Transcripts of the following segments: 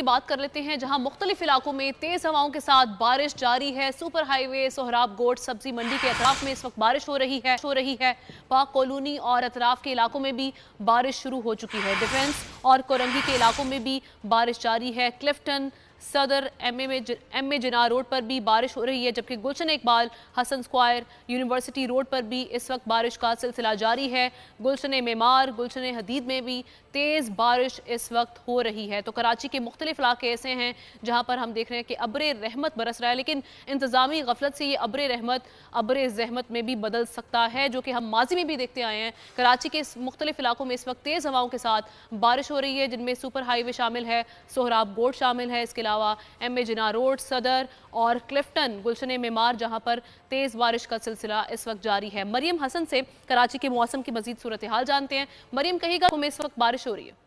बात कर लेते हैं जहां मुख्तलिफ इलाकों में तेज हवाओं के साथ बारिश जारी है। सुपर हाईवे सोहराब गोट सब्जी मंडी के अतराफ में इस वक्त बारिश हो रही है। पाक कॉलोनी और अतराफ के इलाकों में भी बारिश शुरू हो चुकी है। डिफेंस और कोरंगी के इलाकों में भी बारिश जारी है। क्लिफ्टन, सदर, एम ए जिना रोड पर भी बारिश हो रही है, जबकि Gulshan Iqbal, Hasan square, university road पर भी इस वक्त बारिश का सिलसिला जारी है। गुलशन मेमार, गुलशन हदीद में भी तेज़ बारिश इस वक्त हो रही है। तो कराची के मुख्तलिफ इलाके ऐसे हैं जहाँ पर हम देख रहे हैं कि अब्रे रहमत बरस रहा है, लेकिन इंतज़ामी गफलत से ये अब्रे रहमत अब्रे ज़हमत में भी बदल सकता है, जो कि हम माजी में भी देखते आए हैं। कराची के मुख्तलिफ इलाकों में इस वक्त तेज़ हवाओं के साथ बारिश हो रही है, जिनमें सुपर हाईवे शामिल है, सोहराब गोट शामिल है, इसके अलावा एम ए जिना रोड, सदर और क्लिफ्टन, गुलशन मेमार, जहां पर तेज बारिश का सिलसिला इस वक्त जारी है। मरियम हसन से कराची के मौसम की मजीद सूरत हाल जानते हैं। मरियम, कहिएगा में इस वक्त बारिश हो रही है?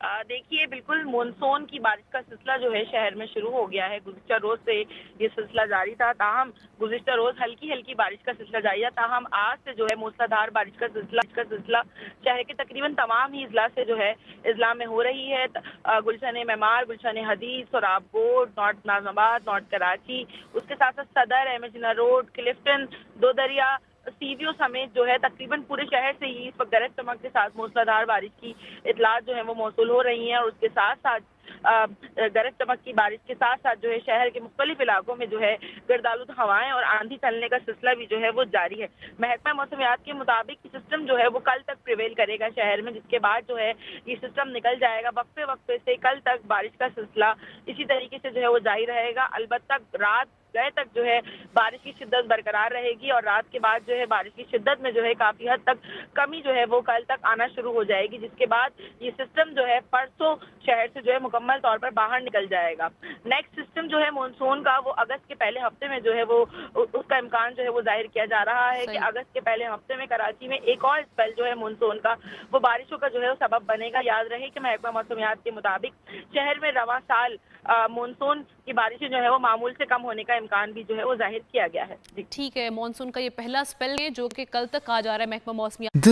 देखिए, बिल्कुल मानसून की बारिश का सिलसिला जो है शहर में शुरू हो गया है। गुज़िश्ता रोज से ये सिलसिला जारी था, ताहम गुज़िश्ता रोज हल्की हल्की बारिश का सिलसिला जारी था। ताहम आज से जो है मूसलाधार बारिश का सिलसिला शहर के तकरीबन तमाम ही इजला से जो है इजला में हो रही है। गुलशन मेमार, गुलशन हदीद, सोहराब गोट, नॉर्थ नाज़माबाद, नॉर्थ कराची, उसके साथ साथ Saddar, M A Jinnah road, Clifton, Do Darya, सीवियो समेत जो है तकरीबन पूरे शहर से ही इस वक्त गरज चमक के साथ मूसलाधार बारिश की इतलात जो है वो मौसूल हो रही हैं। और उसके साथ साथ गरज चमक की बारिश के साथ साथ जो है शहर के मुख्तलिफ इलाकों में जो है गर्दालुद हवाएं और आंधी चलने का सिलसिला भी जो है वो जारी है। महकमा मौसमियात के मुताबिक सिस्टम जो है वो कल तक प्रिवेल करेगा शहर में, जिसके बाद जो है ये सिस्टम निकल जाएगा। वक्फे वक्फे से कल तक बारिश का सिलसिला इसी तरीके से जो है वो जारी रहेगा। अलबत्ता रात गए तक जो है बारिश की शिद्दत बरकरार रहेगी और रात के बाद जो है बारिश की शिद्दत में जो है काफी हद तक कमी जो है वो कल तक आना शुरू हो जाएगी, जिसके बाद ये सिस्टम जो है परसों शहर से जो है मुकम्मल तौर पर बाहर निकल जाएगा। नेक्स्ट सिस्टम जो है मानसून का वो अगस्त के पहले हफ्ते में जो है वो उसका इम्कान जो है वो जाहिर किया जा रहा है कि अगस्त के पहले हफ्ते में कराची में एक और स्पेल जो है मानसून का वो बारिशों का जो है वो सबब बनेगा। याद रहे कि महकमा मौसमियात के मुताबिक शहर में रवां साल मानसून की बारिशें जो है वो मामूल से कम होने का इम्कान भी जो है वो जाहिर किया गया है। ठीक है, मानसून का ये पहला स्पेल है जो कि कल तक कहा जा रहा है महकमा मौसमियात।